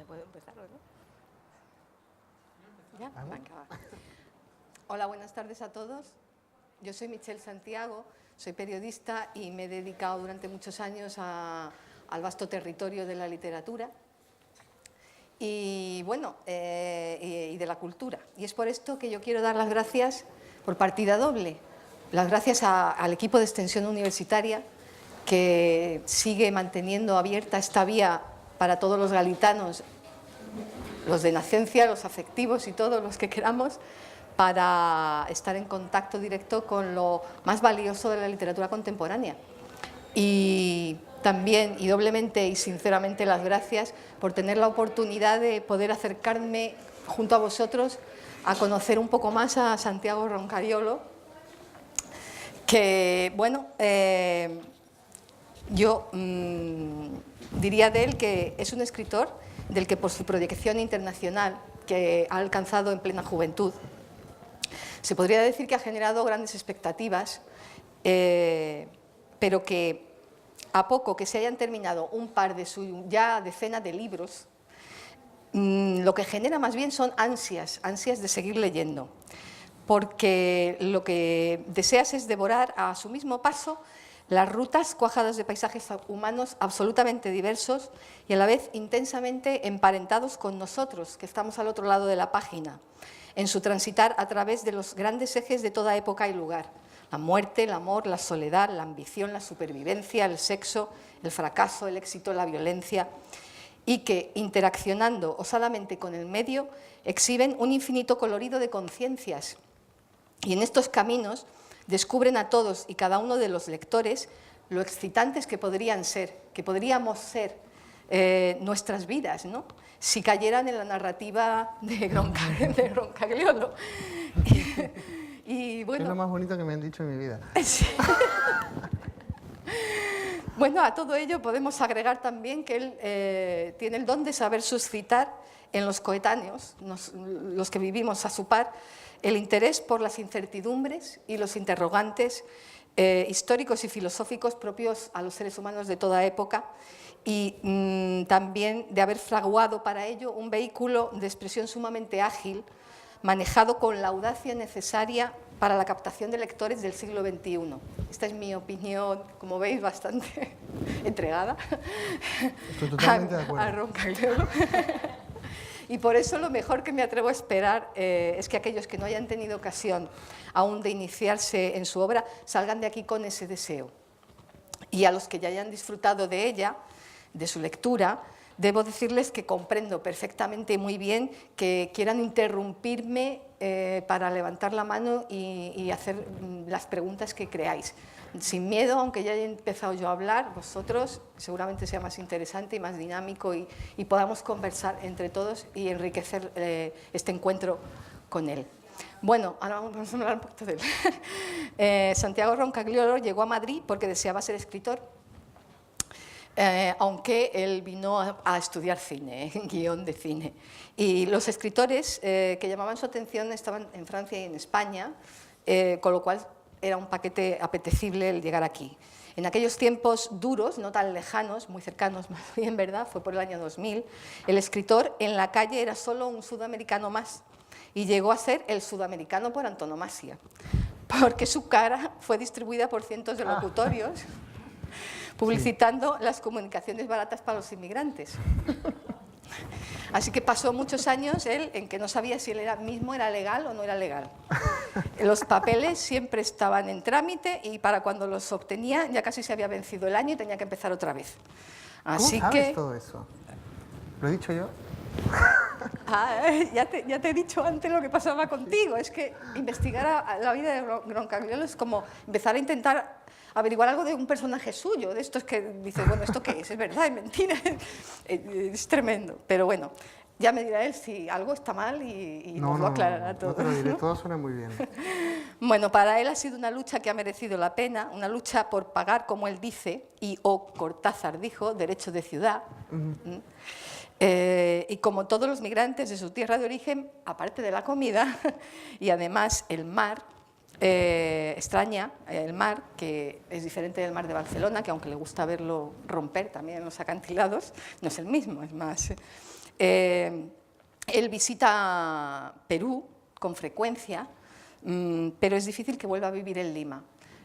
puedo empezar, ¿no? ¿Ya? Venga, va. Hola, buenas tardes a todos. Yo soy Michelle Santiago, soy periodista y me he dedicado durante muchos años al vasto territorio de la literatura y, bueno, y de la cultura. Y es por esto que yo quiero dar las gracias por partida doble. Las gracias al equipo de extensión universitaria que sigue manteniendo abierta esta vía para todos los galitanos, los de nacencia, los afectivos y todos los que queramos, para estar en contacto directo con lo más valioso de la literatura contemporánea. Y también, y doblemente y sinceramente, las gracias por tener la oportunidad de poder acercarme junto a vosotros a conocer un poco más a Santiago Roncariolo, que, bueno, yo diría de él que es un escritor del que por su proyección internacional que ha alcanzado en plena juventud, se podría decir que ha generado grandes expectativas, pero que a poco que se hayan terminado un par de su ya decena de libros, lo que genera más bien son ansias de seguir leyendo, porque lo que deseas es devorar a su mismo paso las rutas cuajadas de paisajes humanos absolutamente diversos y a la vez intensamente emparentados con nosotros, que estamos al otro lado de la página, en su transitar a través de los grandes ejes de toda época y lugar: la muerte, el amor, la soledad, la ambición, la supervivencia, el sexo, el fracaso, el éxito, la violencia, y que, interaccionando osadamente con el medio, exhiben un infinito colorido de conciencias. Y en estos caminos descubren a todos y cada uno de los lectores lo excitantes que podrían ser, que podríamos ser nuestras vidas, ¿no?, si cayeran en la narrativa de Roncagliolo. Y bueno, es lo más bonito que me han dicho en mi vida. Sí. Bueno, a todo ello podemos agregar también que él tiene el don de saber suscitar en los coetáneos, los que vivimos a su par, el interés por las incertidumbres y los interrogantes históricos y filosóficos propios a los seres humanos de toda época, y también de haber fraguado para ello un vehículo de expresión sumamente ágil, manejado con la audacia necesaria para la captación de lectores del siglo XXI. Esta es mi opinión, como veis, bastante entregada. Estoy totalmente de acuerdo. A Roncagliolo. Y por eso lo mejor que me atrevo a esperar es que aquellos que no hayan tenido ocasión aún de iniciarse en su obra salgan de aquí con ese deseo. Y a los que ya hayan disfrutado de ella, de su lectura, debo decirles que comprendo perfectamente muy bien que quieran interrumpirme para levantar la mano y hacer las preguntas que creáis. Sin miedo, aunque ya haya empezado yo a hablar, vosotros seguramente sea más interesante y más dinámico y podamos conversar entre todos y enriquecer este encuentro con él. Bueno, ahora vamos a hablar un poquito de él. Santiago Roncagliolo llegó a Madrid porque deseaba ser escritor, aunque él vino a estudiar cine, guión de cine. Y los escritores que llamaban su atención estaban en Francia y en España, con lo cual era un paquete apetecible el llegar aquí. En aquellos tiempos duros, no tan lejanos, muy cercanos más bien, ¿verdad?, fue por el año 2000, el escritor en la calle era solo un sudamericano más y llegó a ser el sudamericano por antonomasia, porque su cara fue distribuida por cientos de locutorios publicitando las comunicaciones baratas para los inmigrantes. Así que pasó muchos años él en que no sabía si él mismo era legal o no era legal. Los papeles siempre estaban en trámite y para cuando los obtenía ya casi se había vencido el año y tenía que empezar otra vez. Así ¿Cómo sabes que todo eso? ¿Lo he dicho yo? Ya te he dicho antes lo que pasaba contigo. Es que investigar la vida de Roncagliolo es como empezar a intentar averiguar algo de un personaje suyo, de estos que dices, bueno, ¿esto qué es? ¿Es verdad? ¿Es mentira? Es tremendo. Pero bueno, ya me dirá él si algo está mal y nos lo aclarará todo. No te lo diré, todo suena muy bien. Bueno, para él ha sido una lucha que ha merecido la pena, una lucha por pagar, como él dice, y Cortázar dijo, derecho de ciudad. Y como todos los migrantes de su tierra de origen, aparte de la comida y además el mar, extraña el mar, que es diferente del mar de Barcelona, que aunque le gusta verlo romper también en los acantilados, no es el mismo, es más Él visita Perú con frecuencia, pero es difícil que vuelva a vivir en Lima.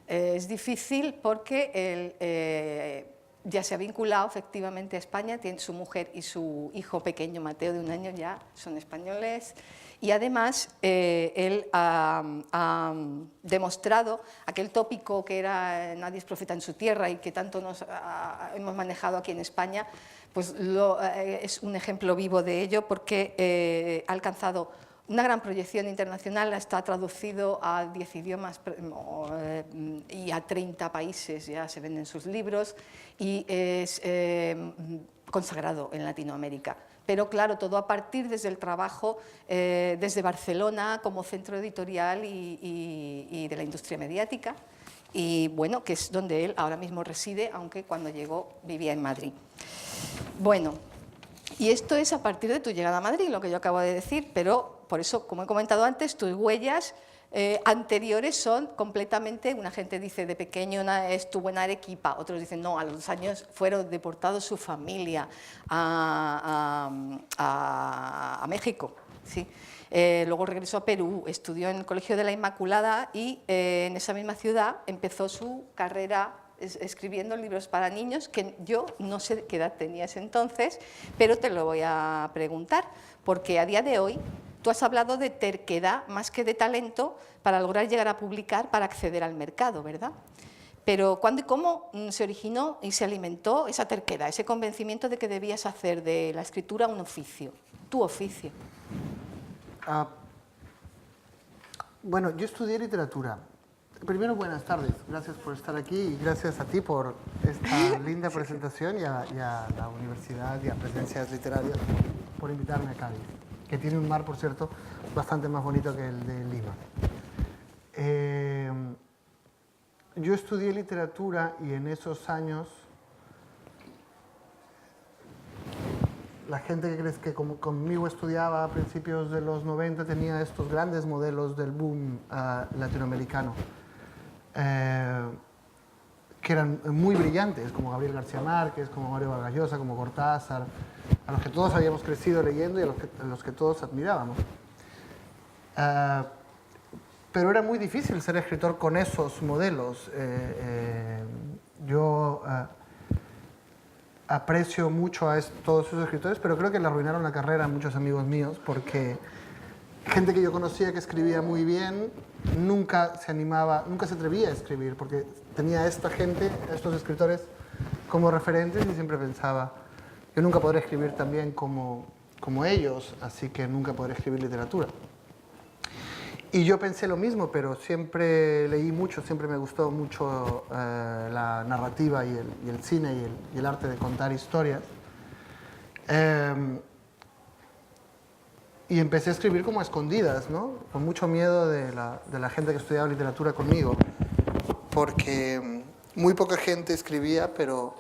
Es difícil porque él ya se ha vinculado efectivamente a España, tiene su mujer y su hijo pequeño, Mateo, de 1 año, ya son españoles, y además él ha demostrado aquel tópico que era nadie es profeta en su tierra y que tanto hemos manejado aquí en España, pues es un ejemplo vivo de ello porque ha alcanzado una gran proyección internacional, está traducido a 10 idiomas y a 30 países ya se venden sus libros y es consagrado en Latinoamérica. Pero claro, todo a partir desde el trabajo desde Barcelona como centro editorial y de la industria mediática, y bueno, que es donde él ahora mismo reside, aunque cuando llegó vivía en Madrid. Bueno, y esto es a partir de tu llegada a Madrid, lo que yo acabo de decir, pero por eso, como he comentado antes, tus huellas anteriores son completamente, una gente dice de pequeño estuvo en Arequipa, otros dicen no, a los 2 años fueron deportados su familia a México, ¿sí? Luego regresó a Perú, estudió en el Colegio de la Inmaculada y en esa misma ciudad empezó su carrera escribiendo libros para niños, que yo no sé qué edad tenías entonces, pero te lo voy a preguntar, porque a día de hoy tú has hablado de terquedad más que de talento para lograr llegar a publicar, para acceder al mercado, ¿verdad? Pero ¿cuándo y cómo se originó y se alimentó esa terquedad, ese convencimiento de que debías hacer de la escritura un oficio, tu oficio? Bueno, yo estudié literatura. Primero, buenas tardes. Gracias por estar aquí y gracias a ti por esta linda presentación y a la universidad y a Presencias Literarias por invitarme a Cádiz, que tiene un mar, por cierto, bastante más bonito que el de Lima. Yo estudié literatura y en esos años la gente que crees que conmigo estudiaba a principios de los 90 tenía estos grandes modelos del boom latinoamericano, que eran muy brillantes, como Gabriel García Márquez, como Mario Vargas Llosa, como Cortázar, a los que todos habíamos crecido leyendo y a los que todos admirábamos. Pero era muy difícil ser escritor con esos modelos. Yo aprecio mucho a todos esos escritores, pero creo que le arruinaron la carrera a muchos amigos míos, porque gente que yo conocía que escribía muy bien nunca se animaba, nunca se atrevía a escribir, porque tenía a esta gente, a estos escritores como referentes y siempre pensaba, yo nunca podré escribir tan bien como ellos, así que nunca podré escribir literatura. Y yo pensé lo mismo, pero siempre leí mucho, siempre me gustó mucho la narrativa y el cine y el arte de contar historias. Y empecé a escribir como a escondidas, ¿no? Con mucho miedo de la gente que estudiaba literatura conmigo, porque muy poca gente escribía, pero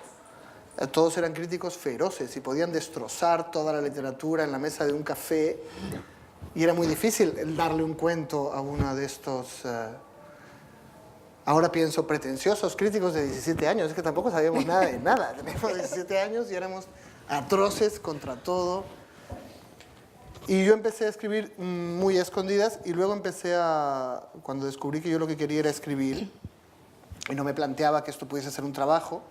todos eran críticos feroces y podían destrozar toda la literatura en la mesa de un café. Y era muy difícil darle un cuento a uno de estos, ahora pienso, pretenciosos críticos de 17 años. Es que tampoco sabíamos nada de nada. Teníamos 17 años y éramos atroces contra todo. Y yo empecé a escribir muy a escondidas y luego cuando descubrí que yo lo que quería era escribir y no me planteaba que esto pudiese ser un trabajo,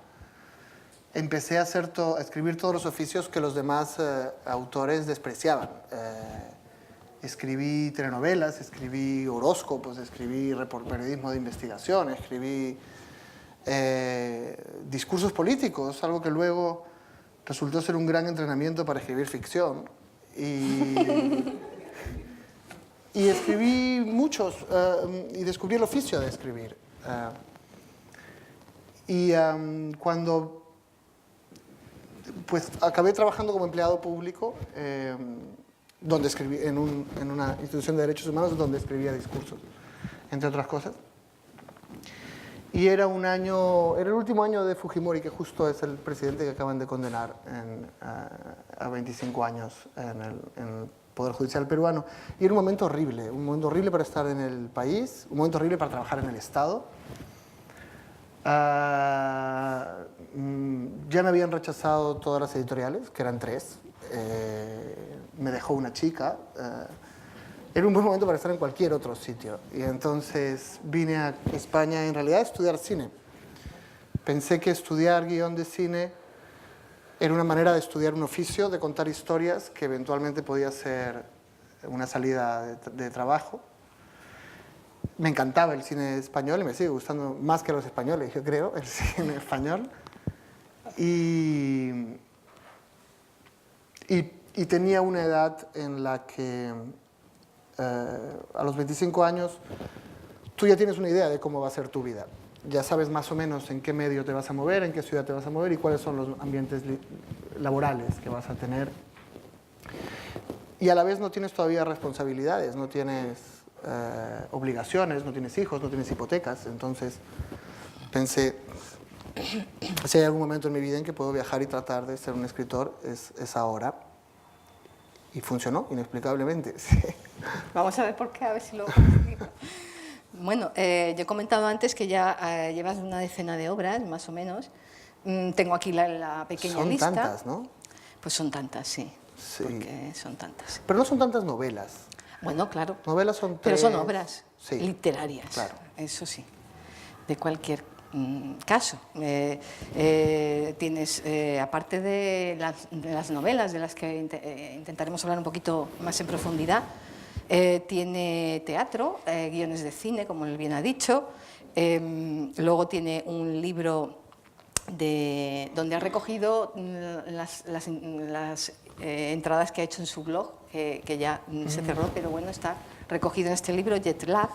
empecé a escribir todos los oficios que los demás autores despreciaban. Escribí telenovelas, escribí horóscopos, escribí periodismo de investigación, escribí discursos políticos, algo que luego resultó ser un gran entrenamiento para escribir ficción. Y escribí muchos y descubrí el oficio de escribir. Cuando pues, acabé trabajando como empleado público, donde escribí, en una institución de derechos humanos donde escribía discursos, entre otras cosas. Y era el último año de Fujimori, que justo es el presidente que acaban de condenar a 25 años en el Poder Judicial peruano. Y era un momento horrible para estar en el país, un momento horrible para trabajar en el Estado. Ya me habían rechazado todas las editoriales, que eran 3. me dejó una chica. Era un buen momento para estar en cualquier otro sitio. Y entonces vine a España en realidad a estudiar cine. Pensé que estudiar guión de cine era una manera de estudiar un oficio, de contar historias, que eventualmente podía ser una salida de trabajo. Me encantaba el cine español y me sigue gustando más que los españoles, yo creo, el cine español. Y tenía una edad en la que a los 25 años tú ya tienes una idea de cómo va a ser tu vida. Ya sabes más o menos en qué medio te vas a mover, en qué ciudad te vas a mover y cuáles son los ambientes laborales que vas a tener. Y a la vez no tienes todavía responsabilidades, no tienes obligaciones, no tienes hijos, no tienes hipotecas. Entonces pensé, si hay algún momento en mi vida en que puedo viajar y tratar de ser un escritor, es ahora. Y funcionó, inexplicablemente. Sí. Vamos a ver por qué, a ver si lo consigo. Bueno, yo he comentado antes que ya llevas una decena de obras, más o menos. Tengo aquí la pequeña lista. Son tantas, ¿no? Pues son tantas, sí. Sí. Porque son tantas. Pero no son tantas novelas. Bueno, claro. Novelas son Pero tres. son obras Sí. literarias, Claro. eso sí, de cualquier caso. Tienes, aparte de las novelas, de las que intentaremos hablar un poquito más en profundidad, tiene teatro, guiones de cine, como él bien ha dicho, luego tiene un libro donde ha recogido las entradas que ha hecho en su blog, que ya se cerró, pero bueno, está recogido en este libro, Jet Lag.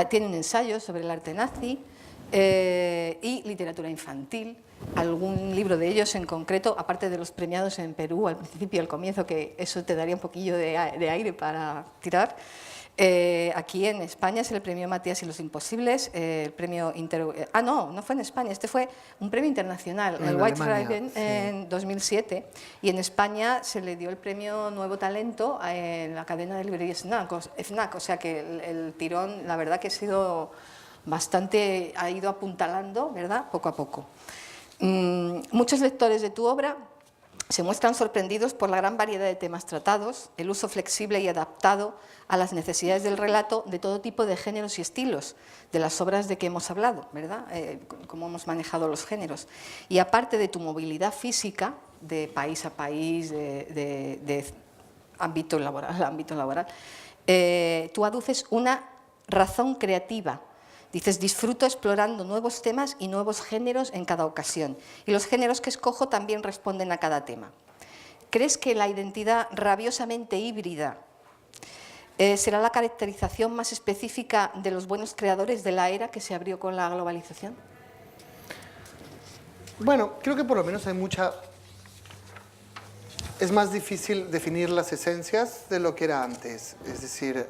Tiene un ensayo sobre el arte nazi y literatura infantil, algún libro de ellos en concreto, aparte de los premiados en Perú al principio y al comienzo, que eso te daría un poquillo de aire para tirar. Aquí en España es el premio Matías y los Imposibles, el premio no fue en España, este fue un premio internacional, el White Raven, sí, en 2007, y en España se le dio el premio Nuevo Talento en la cadena de librerías FNAC, o sea que el tirón, la verdad que ha ido apuntalando, ¿verdad?, poco a poco. Muchos lectores de tu obra se muestran sorprendidos por la gran variedad de temas tratados, el uso flexible y adaptado a las necesidades del relato de todo tipo de géneros y estilos, de las obras de que hemos hablado, ¿verdad? Cómo hemos manejado los géneros. Y aparte de tu movilidad física, de país a país, de ámbito laboral, tú aduces una razón creativa. Dices, disfruto explorando nuevos temas y nuevos géneros en cada ocasión. Y los géneros que escojo también responden a cada tema. ¿Crees que la identidad rabiosamente híbrida será la caracterización más específica de los buenos creadores de la era que se abrió con la globalización? Bueno, creo que por lo menos es más difícil definir las esencias de lo que era antes. Es decir,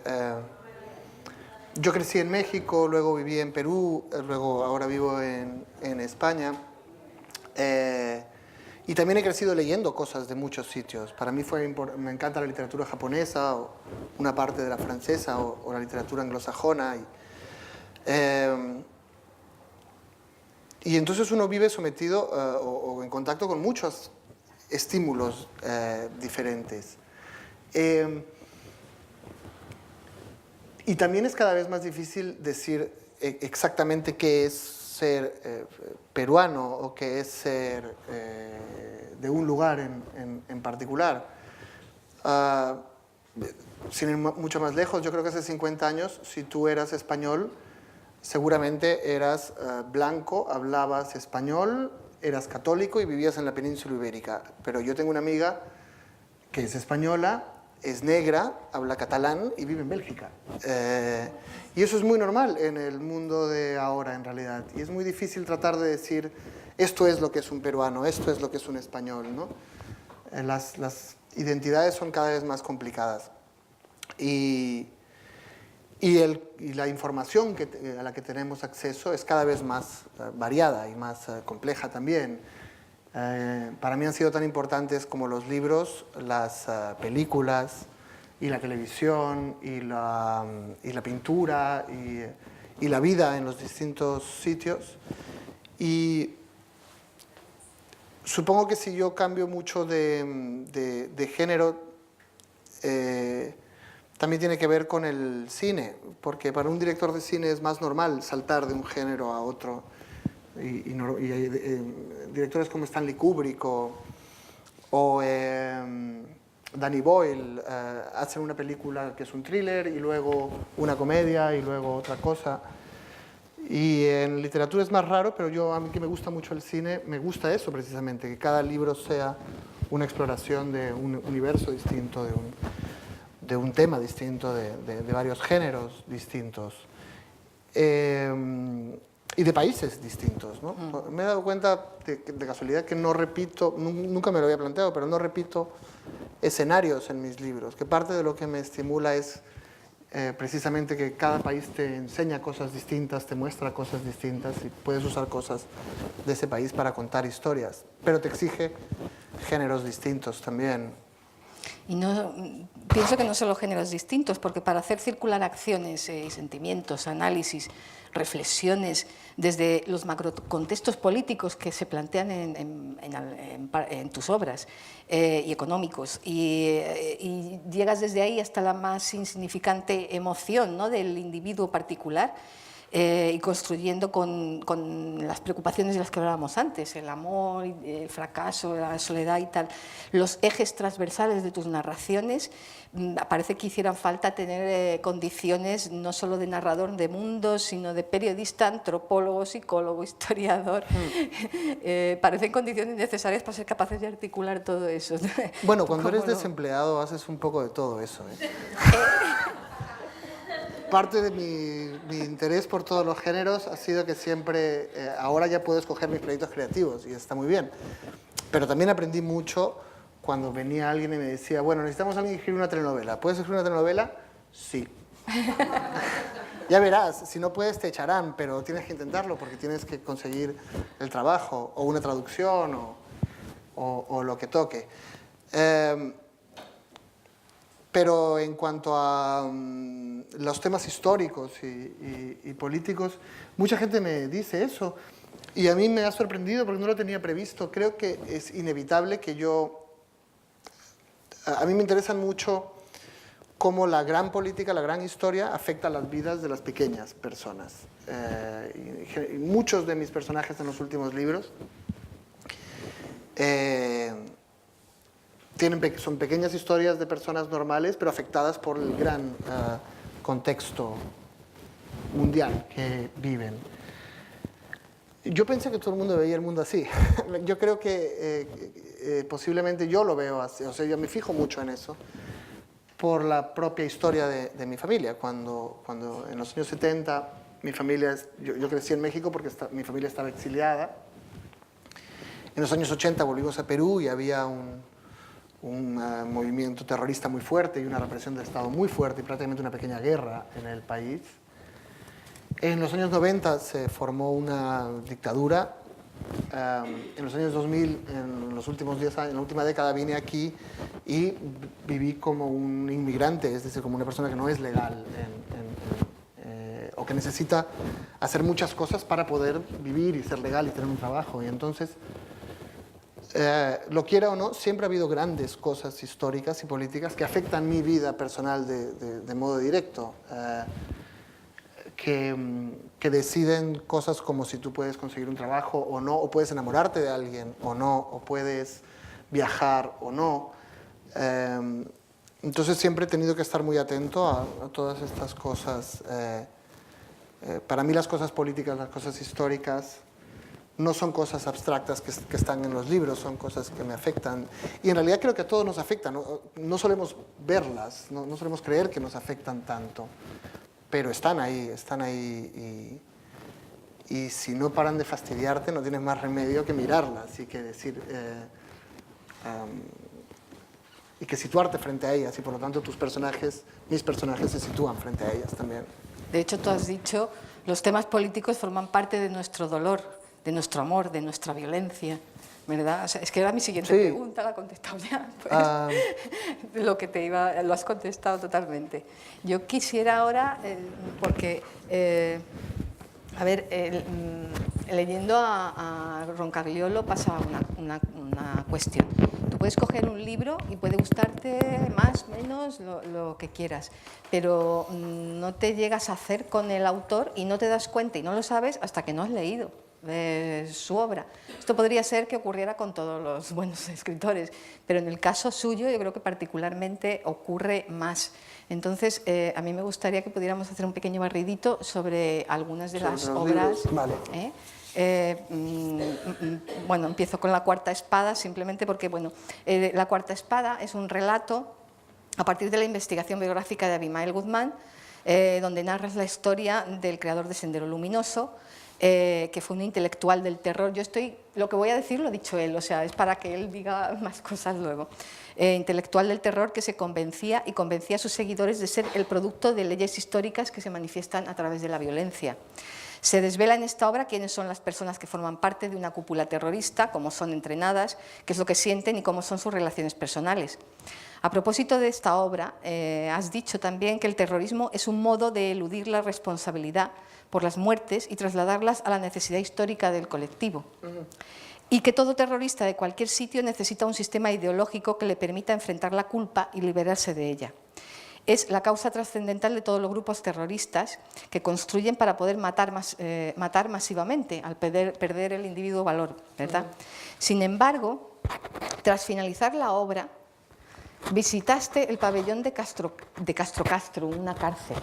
yo crecí en México, luego viví en Perú, luego ahora vivo en España. Y también he crecido leyendo cosas de muchos sitios. Para mí me encanta la literatura japonesa, o una parte de la francesa, o la literatura anglosajona. Y entonces uno vive sometido o en contacto con muchos estímulos diferentes. Y también es cada vez más difícil decir exactamente qué es ser peruano o qué es ser de un lugar en particular. Sin ir mucho más lejos, yo creo que hace 50 años, si tú eras español, seguramente eras blanco, hablabas español, eras católico y vivías en la península ibérica. Pero yo tengo una amiga que es española, es negra, habla catalán y vive en Bélgica. Y eso es muy normal en el mundo de ahora, en realidad. Y es muy difícil tratar de decir, esto es lo que es un peruano, esto es lo que es un español, ¿no? Las identidades son cada vez más complicadas. Y la información a la que tenemos acceso es cada vez más variada y más compleja también. Para mí han sido tan importantes como los libros, las películas y la televisión y la pintura y la vida en los distintos sitios. Y supongo que si yo cambio mucho de género, también tiene que ver con el cine, porque para un director de cine es más normal saltar de un género a otro. Y hay directores como Stanley Kubrick o Danny Boyle hacen una película que es un thriller y luego una comedia y luego otra cosa. Y en literatura es más raro, pero a mí que me gusta mucho el cine, me gusta eso precisamente, que cada libro sea una exploración de un universo distinto, de un tema distinto, de varios géneros distintos y de países distintos, ¿no? Me he dado cuenta de casualidad que no repito, nunca me lo había planteado, pero no repito escenarios en mis libros, que parte de lo que me estimula es precisamente que cada país te enseña cosas distintas, te muestra cosas distintas y puedes usar cosas de ese país para contar historias, pero te exige géneros distintos también. Y pienso que no solo géneros distintos, porque para hacer circular acciones y sentimientos, análisis, reflexiones desde los macrocontextos políticos que se plantean en tus obras y económicos, y llegas desde ahí hasta la más insignificante emoción, ¿no?, del individuo particular, y construyendo con las preocupaciones de las que hablábamos antes, el amor, el fracaso, la soledad y tal, los ejes transversales de tus narraciones, parece que hicieran falta tener condiciones no solo de narrador de mundos, sino de periodista, antropólogo, psicólogo, historiador. Parecen condiciones necesarias para ser capaces de articular todo eso. Bueno, cuando eres desempleado haces un poco de todo eso, ¿eh? Parte de mi interés por todos los géneros ha sido que siempre, ahora ya puedo escoger mis proyectos creativos y está muy bien, pero también aprendí mucho cuando venía alguien y me decía, bueno, necesitamos a alguien que escriba una telenovela. ¿Puedes escribir una telenovela? Sí. Ya verás, si no puedes te echarán, pero tienes que intentarlo porque tienes que conseguir el trabajo o una traducción o lo que toque. Pero en cuanto a los temas históricos y políticos, mucha gente me dice eso y a mí me ha sorprendido porque no lo tenía previsto. Creo que es inevitable que a mí me interesan mucho cómo la gran política, la gran historia afecta a las vidas de las pequeñas personas. Y muchos de mis personajes en los últimos libros son pequeñas historias de personas normales, pero afectadas por el gran contexto mundial que viven. Yo pensé que todo el mundo veía el mundo así. Yo creo que posiblemente yo lo veo así. O sea, yo me fijo mucho en eso por la propia historia de mi familia. Cuando en los años 70 mi familia, yo crecí en México porque mi familia estaba exiliada. En los años 80 volvimos a Perú y había un movimiento terrorista muy fuerte y una represión del Estado muy fuerte y prácticamente una pequeña guerra en el país. En los años 90 se formó una dictadura. En los años 2000, en los últimos 10 años, en la última década vine aquí y viví como un inmigrante, es decir, como una persona que no es legal o que necesita hacer muchas cosas para poder vivir y ser legal y tener un trabajo. Y entonces, lo quiera o no, siempre ha habido grandes cosas históricas y políticas que afectan mi vida personal de modo directo, que deciden cosas como si tú puedes conseguir un trabajo o no, o puedes enamorarte de alguien o no, o puedes viajar o no. Entonces siempre he tenido que estar muy atento a todas estas cosas. Para mí las cosas políticas, las cosas históricas, no son cosas abstractas que están en los libros, son cosas que me afectan. Y en realidad creo que a todos nos afectan, no solemos verlas, no solemos creer que nos afectan tanto, pero están ahí y si no paran de fastidiarte no tienes más remedio que mirarlas y que decir... y que situarte frente a ellas y por lo tanto mis personajes se sitúan frente a ellas también. De hecho, tú has dicho, los temas políticos forman parte de nuestro dolor, de nuestro amor, de nuestra violencia, ¿verdad? O sea, es que era mi siguiente pregunta, la he contestado ya. Pues, lo has contestado totalmente. Yo quisiera ahora, porque A ver, leyendo a Roncagliolo pasa una cuestión. Tú puedes coger un libro y puede gustarte más, menos, lo que quieras, pero no te llegas a hacer con el autor y no te das cuenta y no lo sabes hasta que no has leído su obra. Esto podría ser que ocurriera con todos los buenos escritores, pero en el caso suyo yo creo que particularmente ocurre más. Entonces, a mí me gustaría que pudiéramos hacer un pequeño barridito sobre algunas de las obras. Vale. Bueno, empiezo con La Cuarta Espada, simplemente porque, bueno, La Cuarta Espada es un relato a partir de la investigación biográfica de Abimael Guzmán, donde narras la historia del creador de Sendero Luminoso, que fue un intelectual del terror. Lo que voy a decir lo ha dicho él, o sea, es para que él diga más cosas luego. Intelectual del terror que se convencía y convencía a sus seguidores de ser el producto de leyes históricas que se manifiestan a través de la violencia. Se desvela en esta obra quiénes son las personas que forman parte de una cúpula terrorista, cómo son entrenadas, qué es lo que sienten y cómo son sus relaciones personales. A propósito de esta obra, has dicho también que el terrorismo es un modo de eludir la responsabilidad por las muertes y trasladarlas a la necesidad histórica del colectivo. Y que todo terrorista de cualquier sitio necesita un sistema ideológico que le permita enfrentar la culpa y liberarse de ella. Es la causa trascendental de todos los grupos terroristas que construyen para poder matar masivamente, al perder el individuo valor, ¿verdad? Sin embargo, tras finalizar la obra, visitaste el pabellón de Castro, una cárcel,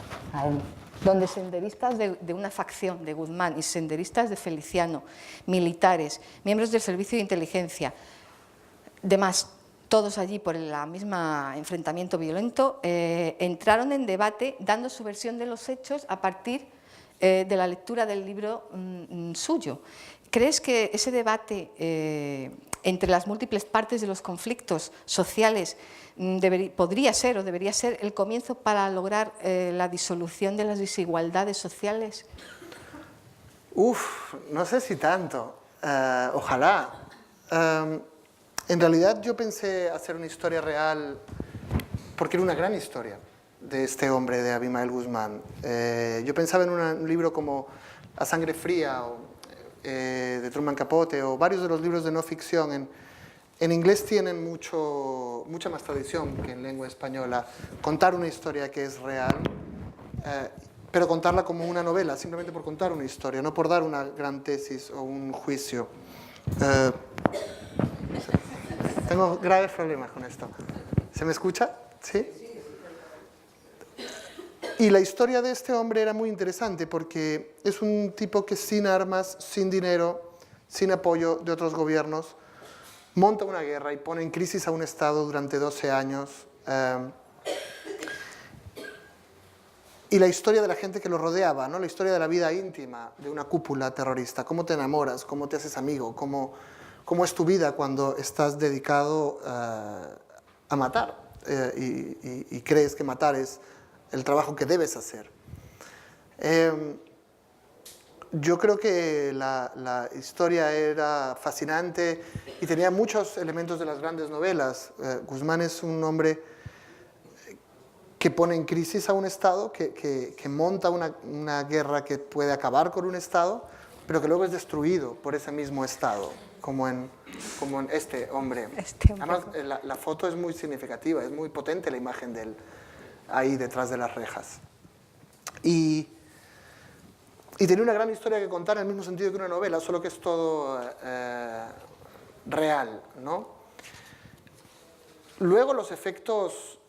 donde senderistas de una facción de Guzmán y senderistas de Feliciano, militares, miembros del servicio de inteligencia, demás, todos allí por el mismo enfrentamiento violento, entraron en debate dando su versión de los hechos a partir de la lectura del libro suyo. ¿Crees que ese debate entre las múltiples partes de los conflictos sociales podría ser o debería ser el comienzo para lograr la disolución de las desigualdades sociales? No sé si tanto. Ojalá. En realidad yo pensé hacer una historia real porque era una gran historia de este hombre, de Abimael Guzmán. Yo pensaba en un libro como A Sangre Fría de Truman Capote o varios de los libros de no ficción. En inglés tienen mucha más tradición que en lengua española. Contar una historia que es real, pero contarla como una novela, simplemente por contar una historia, no por dar una gran tesis o un juicio. Tengo graves problemas con esto. ¿Se me escucha? ¿Sí? Y la historia de este hombre era muy interesante porque es un tipo que sin armas, sin dinero, sin apoyo de otros gobiernos, monta una guerra y pone en crisis a un Estado durante 12 años. Y la historia de la gente que lo rodeaba, ¿no? La historia de la vida íntima de una cúpula terrorista. Cómo te enamoras, cómo te haces amigo, cómo es tu vida cuando estás dedicado a matar y crees que matar es el trabajo que debes hacer. Yo creo que la historia era fascinante y tenía muchos elementos de las grandes novelas. Guzmán es un hombre que pone en crisis a un Estado, que monta una guerra que puede acabar con un Estado, pero que luego es destruido por ese mismo Estado, como en este hombre. Además, la foto es muy significativa, es muy potente la imagen de él ahí detrás de las rejas. Y tiene una gran historia que contar en el mismo sentido que una novela, solo que es todo real, ¿no? Luego los efectos...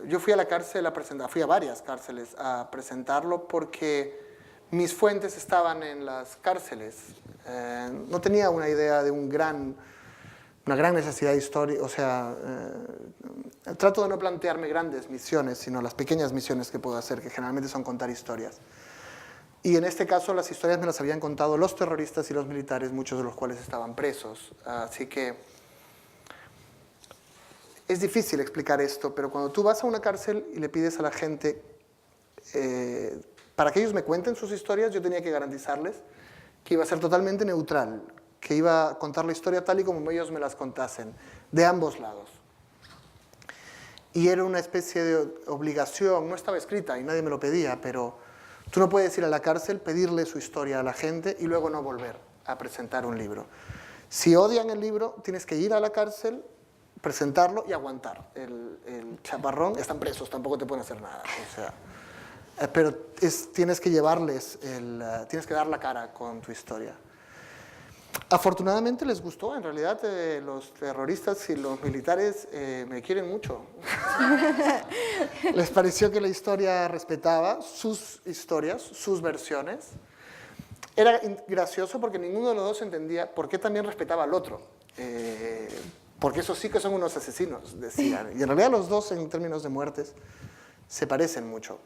yo fui a la cárcel a presentar, fui a varias cárceles a presentarlo porque mis fuentes estaban en las cárceles. No tenía una idea de una gran necesidad histórica, o sea, trato de no plantearme grandes misiones, sino las pequeñas misiones que puedo hacer, que generalmente son contar historias. Y en este caso las historias me las habían contado los terroristas y los militares, muchos de los cuales estaban presos. Así que es difícil explicar esto, pero cuando tú vas a una cárcel y le pides a la gente para que ellos me cuenten sus historias, yo tenía que garantizarles que iba a ser totalmente neutral, que iba a contar la historia tal y como ellos me las contasen, de ambos lados. Y era una especie de obligación, no estaba escrita y nadie me lo pedía, pero Tú no puedes ir a la cárcel, pedirle su historia a la gente y luego no volver a presentar un libro. Si odian el libro, tienes que ir a la cárcel, presentarlo y aguantar el chaparrón. Están presos, tampoco te pueden hacer nada. O sea, pero tienes que llevarles, tienes que dar la cara con tu historia. Afortunadamente les gustó, en realidad los terroristas y los militares me quieren mucho. Les pareció que la historia respetaba sus historias, sus versiones. Era gracioso porque ninguno de los dos entendía por qué también respetaba al otro. Porque esos sí que son unos asesinos, decían. Y en realidad los dos, en términos de muertes, se parecen mucho.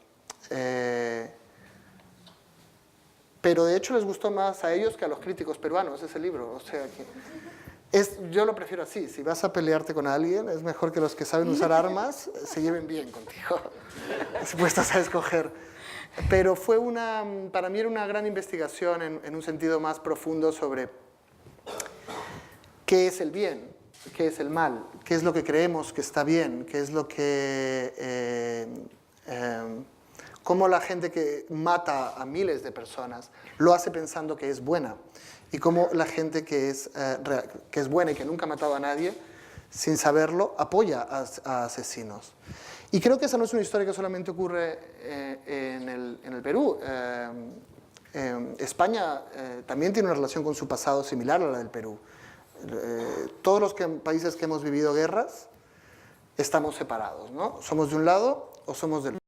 Pero de hecho les gustó más a ellos que a los críticos peruanos ese libro. O sea que yo lo prefiero así. Si vas a pelearte con alguien, es mejor que los que saben usar armas se lleven bien contigo, dispuestos a escoger. Pero fue para mí era una gran investigación en un sentido más profundo sobre qué es el bien, qué es el mal, qué es lo que creemos que está bien, qué es lo que... cómo la gente que mata a miles de personas lo hace pensando que es buena, y cómo la gente que es buena y que nunca ha matado a nadie, sin saberlo, apoya a asesinos. Y creo que esa no es una historia que solamente ocurre en el Perú. España también tiene una relación con su pasado similar a la del Perú. Todos los países que hemos vivido guerras estamos separados, ¿no? Somos de un lado o somos del otro.